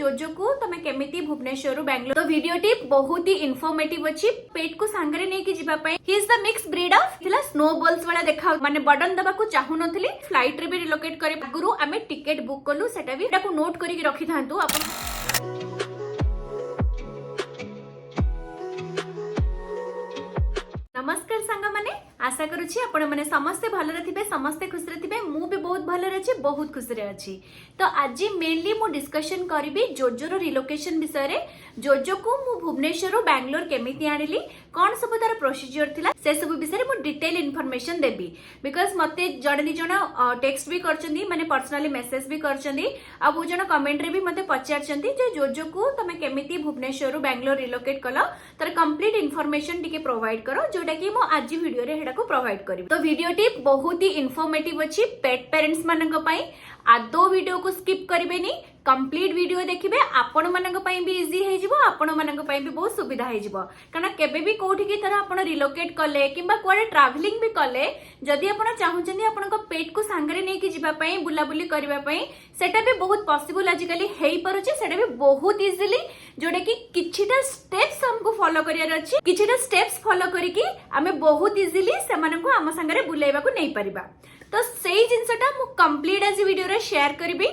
जोजो को तमे केमिति भुवनेश्वर बेंगलोर। तो वीडियो टी बहुत ही इन्फॉर्मेटिव अछि। पेट को सांगरे नै कि जिबा पई ही is the mix breed of थिला स्नोबॉल्स वाला देखा माने बटन दबा को चाहू नथली। फ्लाइट रे भी रिलोकेट करे गुरु आमे टिकट बुक कलु सेटा भी एटा को नोट करी के रखि थांतु अपन। नमस्कार सांग माने आशा करूची आपण माने समस्ते भले थिबे समस्ते खुश रे थिबे मु भी बहुत भले अछि बहुत खुश रे अछि। तो आज मेनली मु डिस्कशन करबी जोजोर रिलोकेशन विषय रे। जोजो को मु भुवनेश्वर बेंगलोर केमिति आनिली कोन सब तार प्रोसीजर थिला से सब विषय मु डिटेल इन्फॉर्मेशन देबी बिकॉज़ मते जणे नि जण टेक्स्ट भी करचंदी माने पर्सनली मेसेज भी करचंदी आ बहु जण कमेंट रे भी मते पचारचंदी जे जोजो को तमे केमिति भुवनेश्वर बेंगलोर रिलोकेट कलो तार कंप्लीट इन्फॉर्मेशन टिके प्रोवाइड करो जोटा कि मु आज वीडियो रे हेडा को प्रोवाइड करिवि। तो वीडियो टी बहुत ही इन्फॉर्मेटिव अछि पेट पेरेंट्स मानक पई। आदो वीडियो को स्किप करिवेनी कंप्लीट वीडियो देखिबे आपण मानक पई भी इजी हे जिवो आपण मानक पई भी बहुत सुविधा हे जिवो कारण केबे भी कोठी की तरह आपण रिलोकेट कले किबा कोडे ट्रैवलिंग भी कले जदि आपण चाहुचंदी आपण को पेट को सांगरे नै कि जिबा पई बुला बुली करबा पई सेटा भी बहुत पॉसिबल आजिकली हेई परुची सेटा भी बहुत इजीली जोडे कि किछिटा स्टेप्स हमको फॉलो करियर अछि किछिटा स्टेप्स फॉलो करी कि हमें बहुत इजीली से मानन को हम संगरे बुलाइबा को नै परिबा। तो सेही जिंसटा मु कंप्लीट आज वीडियो रे शेयर करबी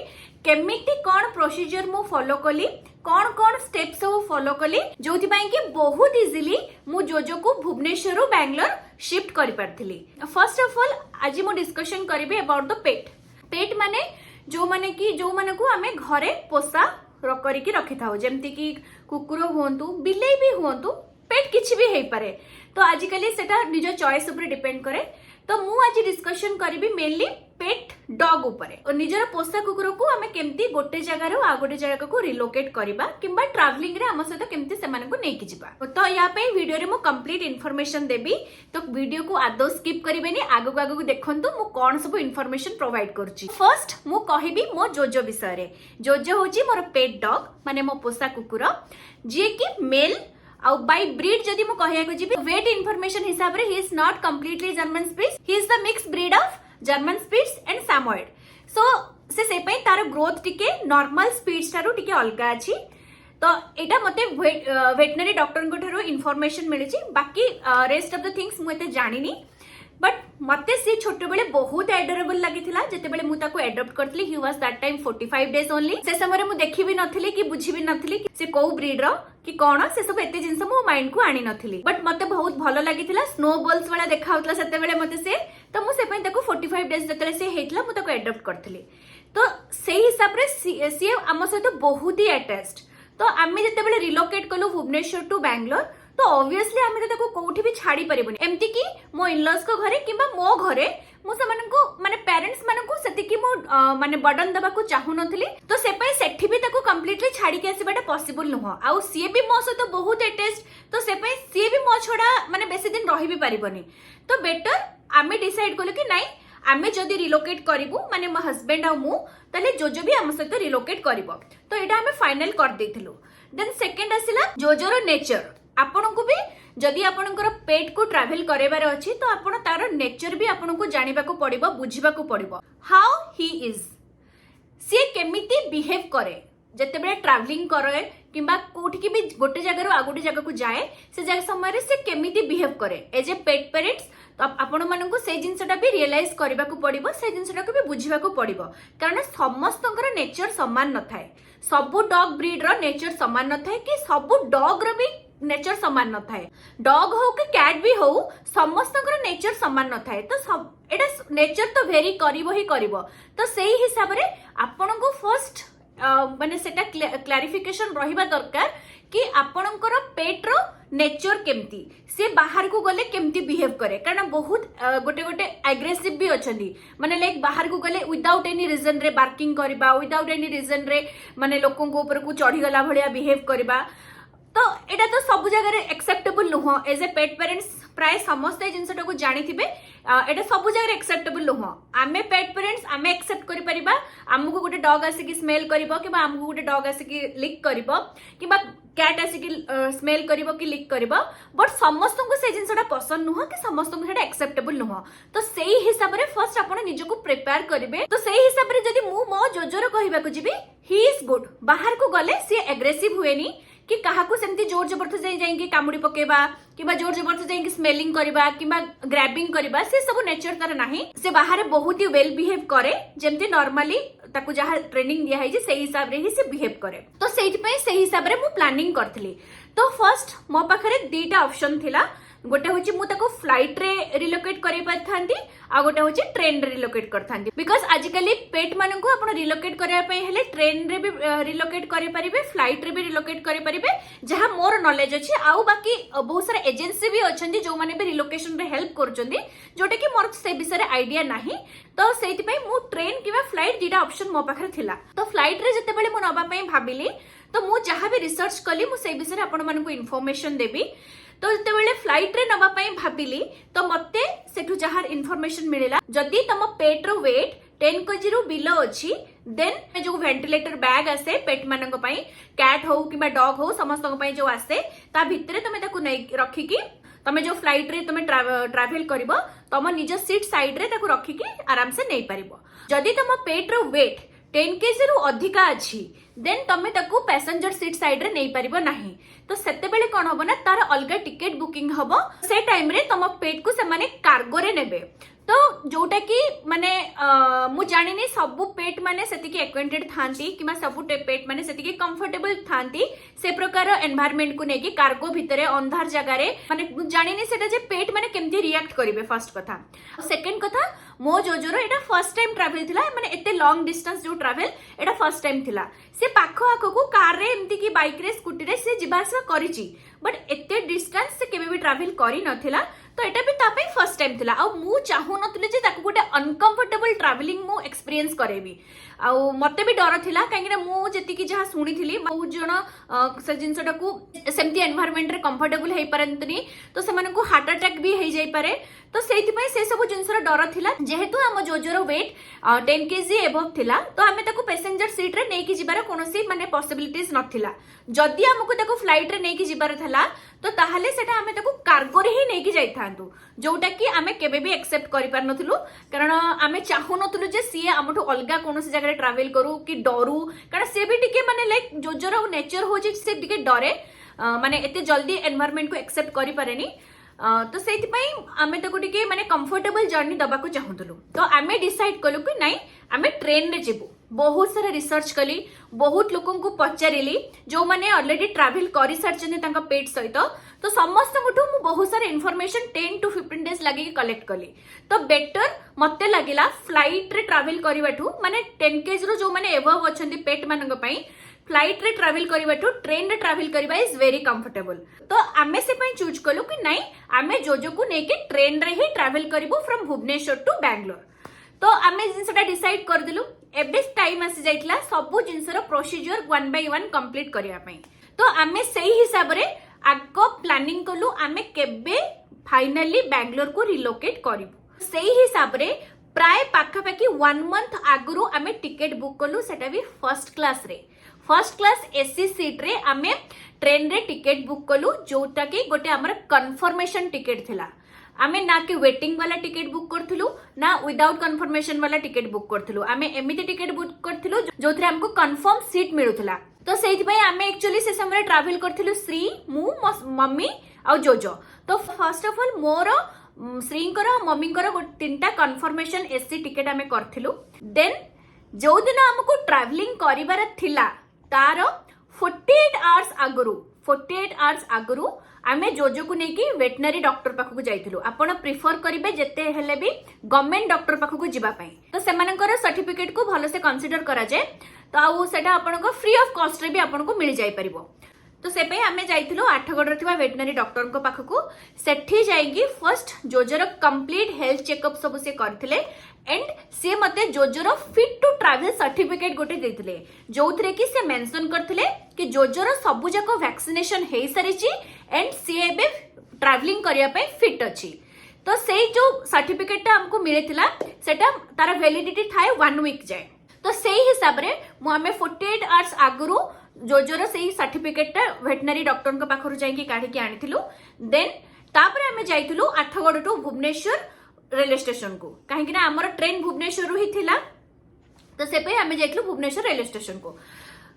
केमिति कोन प्रोसीजर मु फॉलो कली कोन कोन स्टेप्स सब फॉलो कली जोथि पई कि बहुत इजीली मु जोजो को भुवनेश्वर बेंगलोर शिफ्ट करि परथिली। फर्स्ट ऑफ ऑल आज मु डिस्कशन करबी अबाउट द पेट माने जो माने को हमें घरे पोसा करिकी रखि थाउ जेमति कि कुकुर हुंतु बिल्ली भी हुंतु पेट किछि भी हेई पारे। तो आजिकली सेटा निज चॉइस ऊपर डिपेंड करे। तो मु आज डिस्कशन करिबी मेनली पेट डॉग ऊपर और निजर पोसा कुकुर को हमें केमती गोटे जगार आ गोटे जगह को रिलोकेट करबा किंबा ट्रैवलिंग रे हम सहित केमती से माने को नै कि जिबा। तो या पे वीडियो रे मु कंप्लीट इन्फॉर्मेशन देबी। तो वीडियो को आदो स्किप करिवेनी आगो देखंतु मु कोन सब इन्फॉर्मेशन प्रोवाइड करची। फर्स्ट मु कहिबी मो जोजो विषय रे। जोजो होची मोर पेट डॉग माने मो पोसा कुकुर जे कि मेल आउ बाय ब्रीड जदि मु कहिया को जिबी वेट इन्फॉर्मेशन हिसाब रे he is not completely German spitz he is the mix breed of German spitz and samoyed. So से पई तार ग्रोथ टिके नॉर्मल स्पिट्स तारो टिके अलगा अछि। तो एटा मते वेटनरी डॉक्टर को थारो इन्फॉर्मेशन मिली छी बाकी रेस्ट ऑफ द थिंग्स मु एते जानिनी बट मते से छोटे बेले बहुत एडोरेबल लागिथिला जते बेले मु ताको एडॉप्ट करतली he was that time 45 days only. से समय मु देखि भी नथली कि बुझी भी नथली कि से को ब्रीड रो कि कोन से सब एते जिंस मो माइंड को आनी नथली बट मते बहुत भलो लागिथिला स्नोबॉल्स वाला देखा होतला सेते बेले मते से तो मु से पई ताको 45 डेज जतले से हेतला मु ताको एडॉप्ट करतली। तो सेही हिसाब रे सी हम सहित बहुत ही अटैच्ड। तो आमे जते बेले रिलोकेट कलो भुवनेश्वर टू बेंगलोर तो ऑब्वियसली आमे ताको कोठी भी छाड़ी परिबनी एमती कि मो इनलॉज को घरे किबा मो घरे मु से को माने पेरेंट्स माने को सेति कि मो माने बर्डन दबा को चाहू नथली। तो से पई सेठी भी ताको कंप्लीटली छाड़ी के आसीबाटा पॉसिबल नहो आउ सी भी मो से तो बहुत अटैच्ड। तो से पई सी भी मो छोड़ा माने बेसी दिन रही भी परिबनी। तो बेटर आमे डिसाइड कलो कि नाही आमे जदि रिलोकेट करिवु माने मो हस्बैंड आ मु तले जोजो भी हम सहित रिलोकेट करिवो। तो एटा हमें फाइनल कर देथिलु। देन सेकंड आसिला जोजोर नेचर आपण को भी जदि आपणकर पेट को ट्रैवल करेबार अछि तो आपण तार नेचर भी आपण को जानिबा को पड़िबो बुझिबा को पड़िबो हाउ ही इज से केमिति बिहेव करे जते बेले ट्रैवलिंग करे किबा कोठी की भी गोटे जगह रो आ गोटे जगह को जाए से जगह समय रे से केमिति बिहेव करे एज ए पेट पेरेंट्स। तो आपण मानन को से जिंसटा भी रियलाइज करबा को पड़िबो से जिंसटा को भी बुझिबा को पड़िबो कारण समस्तकर नेचर समान न थाए। सबु डॉग ब्रीड रो नेचर समान न थाए कि सबु डॉग रो भी नेचर समान न थाए। डॉग हो कि कैट भी हो समस्तकर नेचर समान न थाए। तो सब एटा नेचर तो वेरी करिवो ही करिवो। तो सेही हिसाब रे आपण को फर्स्ट माने सेटा क्लैरिफिकेशन रहिबा दरकार कि आपणकर पेट रो नेचर केमती से बाहर को गले केमती बिहेव करे कारण बहुत गोटे गोटे एग्रेसिव भी अछंदी माने लाइक बाहर को गले विदाउट एनी रीजन रे बार्किंग करबा विदाउट एनी रीजन रे माने लोकन को ऊपर को चढ़ी गला भलिया बिहेव करबा तो एटा तो सब जगह एक्सेप्टेबल नुह एज ए पेट पेरेंट्स प्राय समस्ते जिनसटा को जानी थिबे एटा सब जगह एक्सेप्टेबल नुह आमे पेट पेरेंट्स आमे एक्सेप्ट करि परिबा हमकु गोटे डॉग आसी स्मेल करिवो कि हमकु गोटे डॉग आसी लिक करिवो कि कैट आसी स्मेल करिवो कि लिक करिवो बट समस्त को से जिनसटा पसंद नुह कि समस्त को सेटा एक्सेप्टेबल नुह तो सेही हिसाब रे फर्स्ट आपण निजको प्रिपेयर करिवे तो सेही हिसाब रे जदी मु मो जोजोर कहिबा को जिबी ही इज गुड बाहर को गले सी एग्रेसिव हुएनी कि काहाकू सेमती जोर जबरदस्त जाई कामुड़ी पकेबा किबा जोर जबरदस्त जाई स्मेलिंग करबा किबा ग्रैबिंग करबा से सब नेचर तार नाही से बाहर बहुत ही वेल बिहेव करे जेमती नॉर्मली ताकू जहा ट्रेनिंग दिया है जे सेही हिसाब रे ही से बिहेव करे तो सेहि पई सेही हिसाब रे मु प्लानिंग करथली तो फर्स्ट मो पाखरे दीटा ऑप्शन थिला गोटे होची मु ताको फ्लाइट रे रिलोकेट करै पाथांती आ गोटे होची ट्रेन रे रिलोकेट करथांती बिकॉज़ आजिकली पेट मानन को आपण रिलोकेट करया पई हेले ट्रेन रे भी रिलोकेट करि परिबे फ्लाइट रे भी रिलोकेट करि परिबे जहा मोर नॉलेज अछि आउ बाकी बहुत सारा एजेंसी भी अछंती जो माने भी रिलोकेशन रे हेल्प करचंदी जोटे कि मोर से विषय रे आईडिया नाही तो सेति पई मु ट्रेन किबा फ्लाइट दीटा ऑप्शन मो पाखरे थिला तो फ्लाइट रे जते बेले मु नबा पई भाबिली तो मु जहा भी रिसर्च कली मु से विषय रे आपण मानन को इन्फॉर्मेशन देबी तो जेतेबेले फ्लाइट रे नबा पई भाबिली तो मते सेठु जहार इन्फॉर्मेशन मिलेला जदी तम पेट रो वेट 10 kg रु बिलो अछि देन जो वेंटिलेटर बैग आसे पेट मानन को पई कैट हो किबा डॉग हो समस्त को पई जो आसे ता भितरे तमे ताकू नै रखी की तमे जो फ्लाइट रे तमे ट्रैवल करिवो तम निज सीट साइड रे ताकू रखी की आराम से नै परिबो जदी तम पेट रो वेट 10 kg रु अधिका अछि देन तमे ताकू पैसेंजर सीट साइड रे नै परिबो नाही तो सेते बेले कोन होबो ना तार अलगा टिकट बुकिंग होबो से टाइम रे तम पेट को से माने कार्गो रे नेबे तो जोटा कि माने मु जानिनी सबु पेट माने सेति की एक्वेंटेड थांती किमा सबु पेट माने सेति की कंफर्टेबल थांती से प्रकार एनवायरनमेंट को नेकी कार्गो भितरे अंधार जगह रे माने जानिनी सेटा जे पेट माने केमती रिएक्ट करिवे फर्स्ट कथा सेकंड कथा मो जोजोर एटा फर्स्ट टाइम ट्रैवल थिला माने एते लॉन्ग डिस्टेंस जो ट्रैवल एटा फर्स्ट टाइम थिला से पाखो आखो को कार रे एमती की बाइक रे स्कूटी रे से जिबासा करिची बट एते डिस्टेंस से केबे भी ट्रैवल करी नथिला तो एटा भी तापे फर्स्ट टाइम थिला आ मु चाहू नथले जे ताको गोटे अनकंफर्टेबल ट्रैवलिंग मु एक्सपीरियंस करेबी आ मते भी डर थिला काहे मु जेति की जहा सुनिथिली बहुत जण से जिंसटा को सेमती एनवायरनमेंट रे कंफर्टेबल हेई परंतनी तो से माने को हार्ट अटैक भी हेई जाई पारे तो सेति पई से सब जिंसर डर थिला जेहेतु हम जोजोर वेट 10 kg एबव थिला तो हमें ताको पैसेंजर सीट रे नेकी जिबार कोनोसी माने पॉसिबिलिटीज नथिला जदि हमकु ताको फ्लाइट रे नेकी जिबार थिला तो ताहले सेटा हमें ताको कार्गो रे ही नेकी जाई थांतु जोटा कि हमें केबे भी एक्सेप्ट करि पार नथिलु कारण हमें चाहू नथिलु जे सीए हमठु अलगा कोनोसी जगह ट्रैवल करू कि डरू कारण से भी टिके माने लाइक जोजोर नेचर हो जे से टिके डरे माने एते जल्दी एनवायरनमेंट को एक्सेप्ट करि पारेनी तो से आमे ताको टिके माने कंफर्टेबल जर्नी दबा को चाहूतलु तो आमे डिसाइड कलु कि नहीं आमे ट्रेन रे जेबु बहुत सारा रिसर्च कली बहुत लोगों को पचारिली जो माने ऑलरेडी ट्रैवल करि सारचने तांका पेट सहित तो समस्त मुठु मु बहुत सारा इन्फॉर्मेशन 10 to 15 डेज लागि कलेक्ट कली तो बेटर मते लागिला फ्लाइट रे ट्रैवल करिवाठु माने 10 kg रो जो माने एबव अछंती पेट मानक पई फ्लाइट रे ट्रैवल करिवाठु ट्रेन रे ट्रैवल करिवा इज वेरी कंफर्टेबल तो आमे से पई चूज कलु कि नहीं आमे जोजो को नेके ट्रेन रे ही ट्रैवल करिवो फ्रॉम भुवनेश्वर टू बैंगलोर तो आमे जिनसटा डिसाइड कर दिलु एबे टाइम आसी जाइतला सबु जिनसर प्रोसीजर 1 by 1 कंप्लीट करिया पई तो आमे सही हिसाब रे आगो प्लानिंग कलु आमे केबे फाइनली बैंगलोर को रिलोकेट करिवु सही हिसाब रे प्राय पाखा पाखी 1 मंथ आगुरु आमे टिकट बुक कलु सेटा भी फर्स्ट क्लास एसी सीट रे आमे ट्रेन रे टिकट बुक कलु जोटा कि गोटे हमर कंफर्मेशन टिकट थिला आमे ना कि वेटिंग वाला टिकट बुक करथिलु ना विदाउट कंफर्मेशन वाला टिकट बुक करथिलु आमे एमिति टिकट बुक करथिलु जोथरे हमको कंफर्म सीट मिलुथला तो सेहि पई आमे एक्चुअली से समय ट्रैवल करथिलु श्री मु मम्मी आ जोजो तो फर्स्ट ऑफ ऑल मोर श्रींकर मम्मीकर तीनटा कंफर्मेशन एसी टिकट आमे करथिलु देन जो दिन हमको ट्रैवलिंग करिवार थिला तार 48 आवर्स आगुरु आमे जोजो को नेकी वेटनरी डॉक्टर पाखु जाइथिलु आपण प्रिफर करिवे जते हेले भी गवर्नमेंट डॉक्टर पाखु जिबा पई तो सेमानकर सर्टिफिकेट को भलो से कंसीडर करा जाय तो आउ सेटा आपण को फ्री ऑफ कॉस्ट रे भी आपण को मिल जाय परिबो तो से आमे जाइथिलु आठगड़ थिबा वेटनरी डॉक्टर को पाखकु सेठी जाइगी फर्स्ट जोजोर कंप्लीट हेल्थ चेकअप सब से करथिले एंड से मते जोजोर फिट टू ट्रैवल सर्टिफिकेट गोटे देथिले जोथरे कि से मेंशन करथिले कि जोजोर सबु जाको वैक्सीनेशन हेई सारिची एंड से एबे ट्रैवलिंग करिया पे फिट अछि। तो से जो सर्टिफिकेट हमको मिलेथिला सेटा तार वैलिडिटी थाए 1 वीक जाए। तो से हिसाब रे मु हमें 48 आवर्स आगुरु जोजोर से सर्टिफिकेट वेटनरी डॉक्टर को पाखरु जाइकी काढी आनिथिलु। देन तापरे हमें जाइथिलु Athagarh to Bhubaneswar railway station को कहीं ना हमर ट्रेन भुवनेश्वर ही थिला। तो से पे हमें जाइथिलु भुवनेश्वर रेलवे स्टेशन को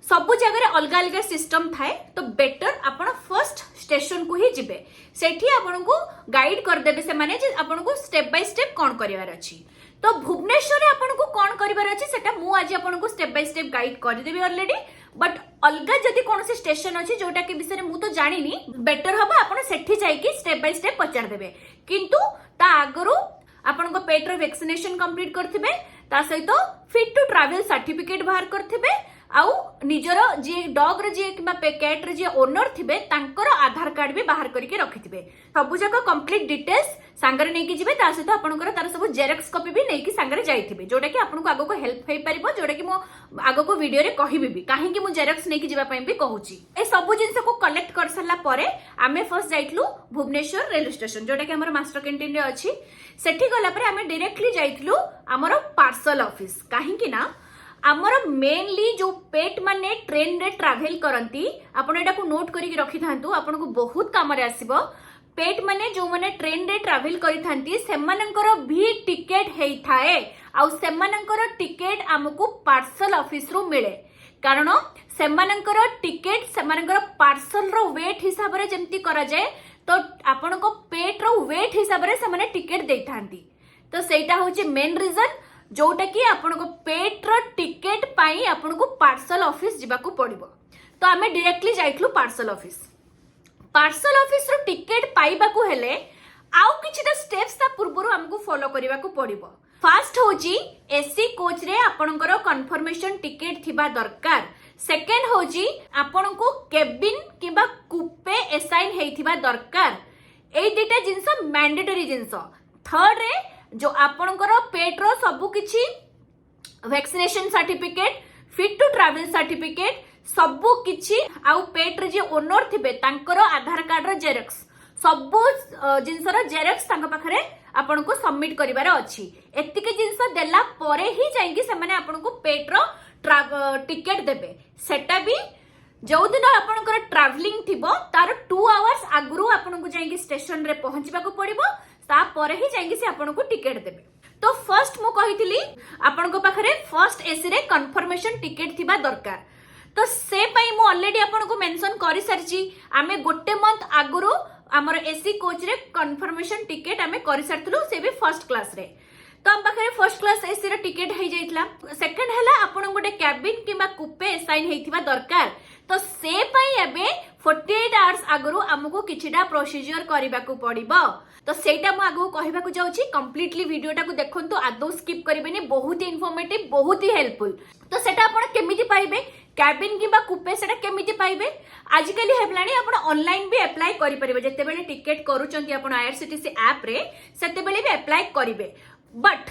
सबु जगह अलग अलग सिस्टम थाए। तो बेटर आपण फर्स्ट स्टेशन को ही जिबे सेठी आपण को गाइड कर देबे से माने जे आपण को स्टेप बाय स्टेप कोन करिवार अछि। तो भुवनेश्वर आपण को कोन करिवार अछि सेटा मु आज आपण को स्टेप बाय स्टेप गाइड कर देबे ऑलरेडी। बट अलगा जदि कौन से स्टेशन अछि जोटा के विषय रे मु तो जानिनी बेटर हबा आपण सेठी जाइकी स्टेप बाय स्टेप पचार देबे। किंतु ता आगरो आपण को पेट रो वैक्सीनेशन कंप्लीट करथिबे ता सहित फिट टू ट्रैवल सर्टिफिकेट बाहर करथिबे आउ निजर जे डॉग रे जे किबा कैट रे जे ओनर थिबे तांकर आधार कार्ड भी बाहर करके रखिथिबे। सबु जक कंप्लीट डिटेल्स सांगरे नै कि जिबे ता सहित आपनकर तार सब जेरॉक्स कॉपी भी नै कि सांगरे जाइथिबे जोटा कि आपनको आगो को हेल्प होई परिबो जोटा कि मो आगो को वीडियो रे कहिबे भी काहे कि मु जेरॉक्स नै कि जिबा पई भी कहूची। ए सबु जिंस को कलेक्ट कर सरला परे आमे फर्स्ट जाइतलु भुवनेश्वर रेलवे स्टेशन जोटा कि हमर मास्टर कैंटीन रे अछि। सेठी गला परे आमे डायरेक्टली जाइतलु हमर पार्सल ऑफिस काहे कि ना आमर मेनली जो पेट माने ट्रेन रे ट्रैवल करंती आपण एटा को नोट करी रखि थांतु आपण को बहुत काम रे आसीबो। पेट माने जो माने ट्रेन रे ट्रैवल करि थांती सेमानंकर भी टिकट हेई थाए आ सेमानंकर टिकट हमकु पार्सल ऑफिस रो मिले कारण सेमानंकर टिकट सेमानंकर पार्सल रो वेट हिसाब रे जेंती करा जाए तो आपण को पेट रो वेट हिसाब रे सेमाने टिकट देई थांती। तो सेटा होची मेन रीजन जोटा कि आपण को पेट रो टिकट पाई आपण को पार्सल ऑफिस जिबा को पड़िबो। तो आमे डायरेक्टली जाइतलु पार्सल ऑफिस। पार्सल ऑफिस रो टिकट पाइबा को हेले आउ किछटा स्टेप्स ता पूर्वरु हमको फॉलो करिबा को पड़िबो। फर्स्ट होची एसी कोच रे आपणकर कंफर्मेशन टिकट थिबा दरकार। सेकंड होची आपण को केबिन किबा कूपे असाइन हेइथिबा दरकार। एई दिटा जिंस मैंडेटरी जिंस। थर्ड रे जो आपणकर पेट रो सबु किछि vaccination certificate fit to travel certificate सबु किछि आउ पेट रे जे ओनर थिबे तांकर आधार कार्ड रो जेरॉक्स सबु जिंस रो जेरॉक्स तांक पाखरे आपन को सबमिट करिवार अछि। एतिके जिंस देला परे ही जाइकी से माने आपन को पेट रो टिकट देबे। सेटा भी जो दिन आपनकर ट्रैवलिंग थिबो तार 2 आवर्स आगुरु आपन को जाइकी स्टेशन रे पहुंचबा को पड़िबो ता परे ही जाइकी से आपन को टिकट देबे। तो फर्स्ट मु कहितली आपन को पाखरे फर्स्ट एसी रे कंफर्मेशन टिकट थिबा दरकार। तो से पई मु ऑलरेडी आपन को मेंशन करि सरची आमे गोटे मंथ आगुरु हमर एसी कोच रे कंफर्मेशन टिकट आमे करि सरथलु से भी फर्स्ट क्लास रे। तो हम पाखरे फर्स्ट क्लास एसी रे टिकट हेई जाइतला। सेकंड हला आपन गोटे कैबिन किबा कूपे असाइन हेइथिबा दरकार। तो से पई एबे 48 आवर्स आगुरु हमको किछिटा प्रोसीजर करिबा को पड़िबो। तो सेटा मु आगु कहिबा को जाउची कंप्लीटली वीडियोटा को देखंतु आदौ स्किप करिबेनी बहुत ही इन्फॉर्मेटिव बहुत ही हेल्पफुल। तो सेटा आपण केमिति पाइबे कैबिन किबा कूपे सेटा केमिति पाइबे आजिकली हेबलानी आपण ऑनलाइन भी अप्लाई करि परिबे जते बेले टिकट करूचंती आपण आईआरसीटीसी ऐप रे सेते बेले भी अप्लाई करिवे। बट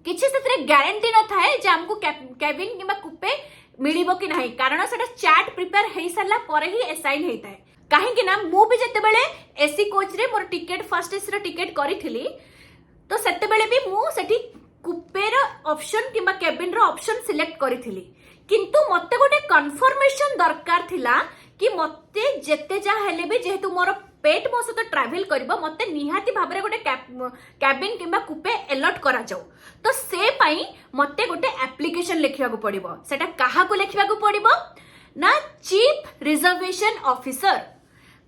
किछि सेतरे ग्यारंटी न थाए जे हमको कैबिन किबा कूपे मिलिबो कि नाही कारण सेटा चैट प्रिपेयर हेई सरला परे ही असाइन हेइताय। काहे कि ना मु भी जते बेले एसी कोच रे मोर टिकट फर्स्ट एसी रे टिकट करिथिली तो सेते बेले भी मु सेठी कूपे रो ऑप्शन किबा कैबिन रो ऑप्शन सिलेक्ट करिथिली किंतु मते गोटे कंफर्मेशन दरकार थिला कि मते जेते जा हेले भी जेहेतु मोर पेट मो सहित ट्रैवल करबो मते निहाती भाबरे गोटे कैबिन किबा कूपे अलर्ट करा जाऊ। तो से पई मते गोटे एप्लीकेशन लिखिबा को पड़िबो। सेटा काहा को लिखिबा को पड़िबो ना चीफ रिजर्वेशन ऑफिसर।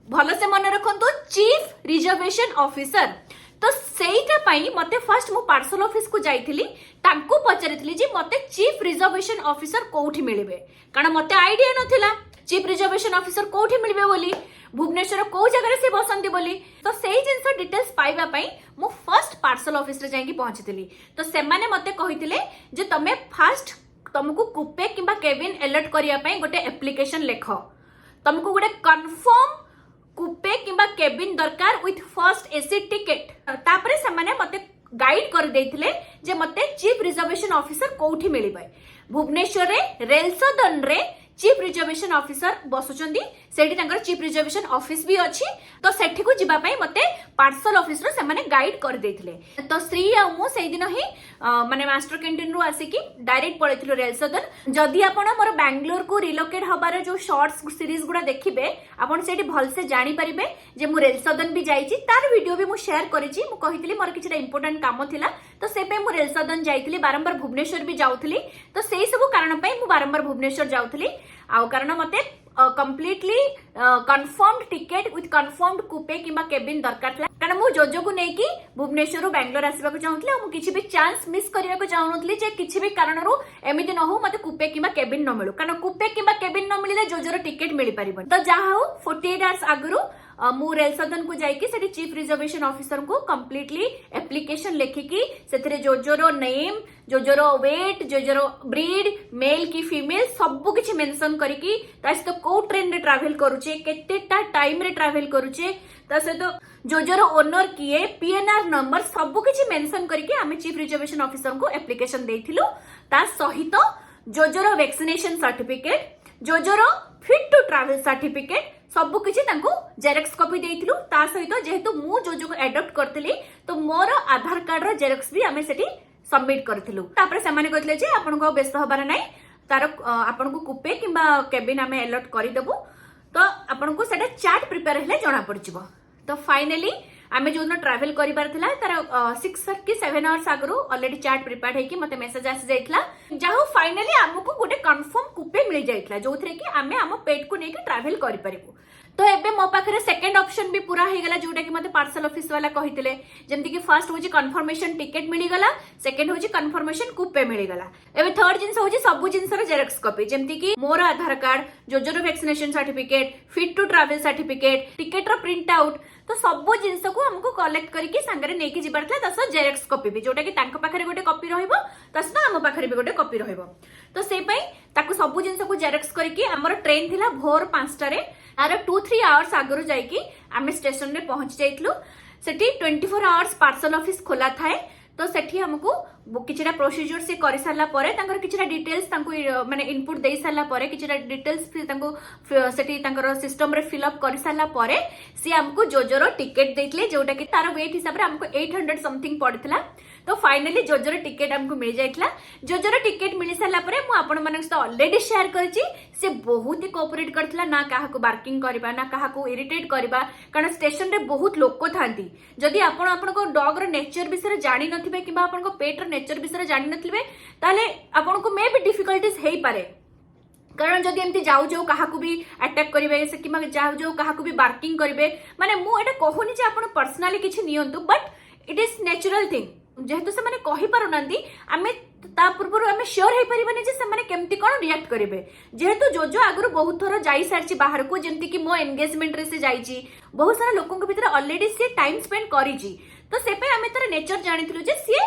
भलो से मन रखंतु चीफ रिजर्वेशन ऑफिसर। तो सेटा पई मते फर्स्ट मु पार्सल ऑफिस को जाइथिली तांको पचारिथिली जे मते चीफ रिजर्वेशन ऑफिसर कोठी मिलिबे कारण मते आईडिया नथिला चीफ रिजर्वेशन ऑफिसर कोठी मिलिबे बोली भुवनेश्वर को जगह से बसंती बोली। तो सेही जिंस डिटेल्स पाइबा पई मु फर्स्ट पार्सल ऑफिस रे जाईकी पहुंचीथिली। तो से माने मते कहिथिले जे तमे फर्स्ट तुमको कूपे किबा केबिन अलर्ट करिया पई गोटे एप्लीकेशन लेख। तुमको गोटे कन्फर्म कूपे किंबा केबिन दरकार विथ फर्स्ट एसी टिकेट तापरे से माने मते गाइड कर देथिले जे मते चीफ रिजर्वेशन ऑफिसर कोठी मिलिबे भुवनेश्वर रे रेल सदन रे चीफ रिजर्वेशन ऑफिसर बसुचंदी सेठी तांकर चीफ रिजर्वेशन ऑफिस भी अछि तो सेठी को जिबा पई मते पार्सल ऑफिस रो से माने गाइड कर देथिले तो श्री आ मु सेही दिन ही माने मास्टर कैंटीन रो आसी कि डायरेक्ट पळेथिलो रेल सदन जदी आपण मोर बेंगलोर को रिलोकेट हबार जो शॉर्ट्स सीरीज गुडा देखिबे आपण सेठी भल से जानि परिबे जे मु रेल सदन भी जाईची तार वीडियो भी मु शेयर करिची मु कहितली मोर किछटा इंपोर्टेंट काम थिला तो से पे मु रेल सदन जाईतली बारंबार भुवनेश्वर भी जाउथली तो सेही सब कारण पई मु बारंबार भुवनेश्वर जाउथली आउ कारण मते completely confirmed ticket with confirmed coupe किंबा केबिन दरकार था कारण मु जोजो को नै कि भुवनेश्वर बेंगलोर आसीबा को चाहुतली आ मु किछि भी चांस मिस करिया को चाहुनथली जे किछि भी कारणरो एमिति न हो मते कूपे किंबा केबिन न मिलु कारण कूपे किंबा केबिन न मिलिले जोजोर टिकेट मिलि परिबन तो जहा हो 48 आवर्स आगरु मु रेल सदन को जाइकी सेठी चीफ रिजर्वेशन ऑफिसर को कंप्लीटली एप्लिकेशन लेखिकी सेथिरे जोजोरो नेम जोजोरो वेट जोजोरो ब्रीड मेल की फीमेल सब किछि मेंशन करिकी तास तो को ट्रेन रे ट्रैवल करूचे केतेटा टाइम रे ट्रैवल करूचे तासे तो जोजोरो ओनर किए पीएनआर नंबर सब किछि मेंशन करिकी आमे चीफ रिजर्वेशन ऑफिसर को एप्लिकेशन देथिलु ता सहित जोजोरो वैक्सीनेशन सर्टिफिकेट जोजोरो फिट टू ट्रैवल सर्टिफिकेट सब किछि तांको जेरॉक्स कॉपी देइथिलु ता सहित जेहेतु मु जोजो को एडॉप्ट करथिली तो मोर आधार कार्ड रो जेरॉक्स भी आमे सेठी सबमिट करथिलु तापर से माने कहले जे आपन को व्यस्त होबार नै तार आपन को कूपे किंबा केबिन आमे अलॉट करि देबु तो आपन को सेटा चार्ट प्रिपेयर हेले जणा पड़जिवो तो फाइनली आमे जो ट्रैवल करिबार थिला तार 6 की 7 आवर्स आगरो ऑलरेडी चार्ट प्रिपेयर्ड है कि मते मेसेज आसी जाइतला जाहो फाइनली हमको गोटे कंफर्म कूपे मिल जाइतला जोथरे कि आमे हम पेट को नेके ट्रैवल करि परिबु तो एबे मो पाखरे सेकंड ऑप्शन भी पूरा हे गला जोटा कि मते पार्सल ऑफिस वाला कहितले जेमति कि फर्स्ट होची कंफर्मेशन टिकट मिली गला सेकंड होची कंफर्मेशन कूपे मिली गला एबे थर्ड जिंस होची सब जिंस रो जेरॉक्स कॉपी जेमति कि मोर आधार कार्ड जोजोरो vaccination certificate fit to travel certificate ticket रो प्रिंट आउट तो सब जिंस को हमको कलेक्ट करके संगरे नेकी जिबारतला तस जेरॉक्स कॉपी भी जोटा कि तांको पाखरे गोटे कॉपी रहइबो तस ना हम पाखरे भी गोटे कॉपी रहइबो तो से पई ताको सब जिंस को जेरॉक्स करके हमर ट्रेन थिला भोर 5 टा रे आरो 2-3 आवर्स आगरो जाइकी आमे स्टेशन रे पहुंच जाइतलु सेठी 24 आवर्स पार्सल ऑफिस खोला थाए तो सेठी हमको किछटा प्रोसीजर से करि सारला परे तांकर किछटा डिटेल्स तांको माने इनपुट देई सारला परे किछटा डिटेल्स फिर तांको सेठी तांकर सिस्टम रे फिल अप करि सारला परे सी हमको जोजोरो टिकट देइतले जोटा कि तार वेट हिसाब रे हमको 800 समथिंग पड़थिला तो फाइनली जोजोरो टिकट हमको मिल जाइतला जोजोरो टिकट मिल सारला परे मु आपण मानक से ऑलरेडी शेयर करछि से बहुत ही कोऑपरेट करथिला ना काहा को बार्किंग करबा ना काहा को इरिटेट करबा कारण स्टेशन रे बहुत लोक थांती जदी आपण को डॉग रो नेचर विषय जानि नथिबे किबा आपण को पेट रो नेचर विषय जानि नथिबे ताले आपण को मे भी डिफिकल्टीज हेई पारे कारण जदि एमती जाऊ जाऊ काहा को भी अटैक करिवे से किमा जाऊ जाऊ काहा को भी बार्किंग करिवे माने मु एटा कहूनी जे आपण पर्सनली किछि नियंतु but it is natural thing जेहेतु से माने कहि पारु नांदी आमे ता पूर्व आमे श्योर हे परिबने जे से माने केमती कोन रिएक्ट करिवे जेहेतु जोजो आगु बहुत थोर जाई सारची बाहर को जेमती कि मो एंगेजमेंट रे से जाईची बहुत सारा लोकन के भीतर ऑलरेडी से टाइम स्पेंड करिची तो से पे आमे तार नेचर जानिथिलु जे सी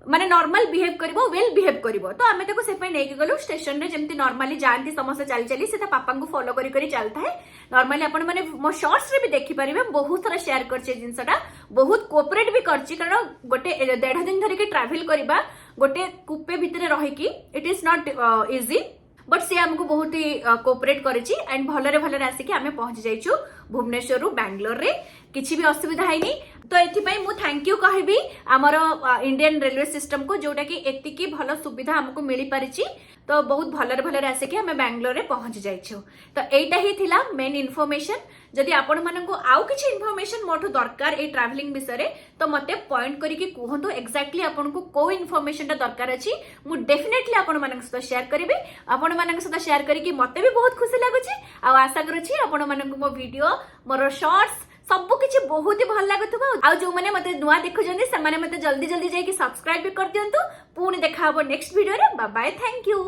माने नॉर्मल बिहेव करिवो वेल बिहेव करिवो तो आमे ताको से पे नै के गलो स्टेशन रे जेमती नॉर्मली जानती समस्त चली चली से पापा को फॉलो करी करी चलता है नॉर्मली आपण माने मो शॉर्ट्स रे भी देखि परिबे बहुत सारा शेयर करछे जिंसटा बहुत कोऑपरेट भी करछि कारण गोटे 1.5 दिन धरि के ट्रैवल करबा गोटे कूपे भितरे रहि कि it is not easy but से हमको बहुत ही कोऑपरेट करिछि एंड भलरे भलरे आसी कि आमे पहुंच जाइछु भुवनेश्वर रु बेंगलोर रे किछि भी असुविधा हैनी तो एथिपाई मु थैंक यू कहबी हमर इंडियन रेलवे सिस्टम को जोटा कि एतिकी भल सुविधा हमको मिली परिछि तो बहुत भलरे भलरे आसे कि हमें बेंगलोर रे पहुंच जाइछु तो एटा ही थिला मेन इन्फॉर्मेशन जदि आपण मानन को आउ किछि इन्फॉर्मेशन मोठो दरकार ए ट्रैवलिंग विषय रे तो मते पॉइंट करी कि कहंतु एक्जेक्टली आपण को को इन्फॉर्मेशन ता दरकार अछि मु डेफिनेटली आपण मानन सहित शेयर करिवे आपण मानन सहित शेयर करी कि मते भी बहुत खुशी लागुछि आ आशा करूछि आपण मानन को मो वीडियो मोर शॉर्ट्स सब किछि बहुत ही भल लागुथबा आ जो माने मते नुआ देखु जंदी से माने मते जल्दी जल्दी जाई कि सब्सक्राइब भी कर दियंतु पुणी देखा हबो नेक्स्ट वीडियो रे बाय बाय थैंक यू।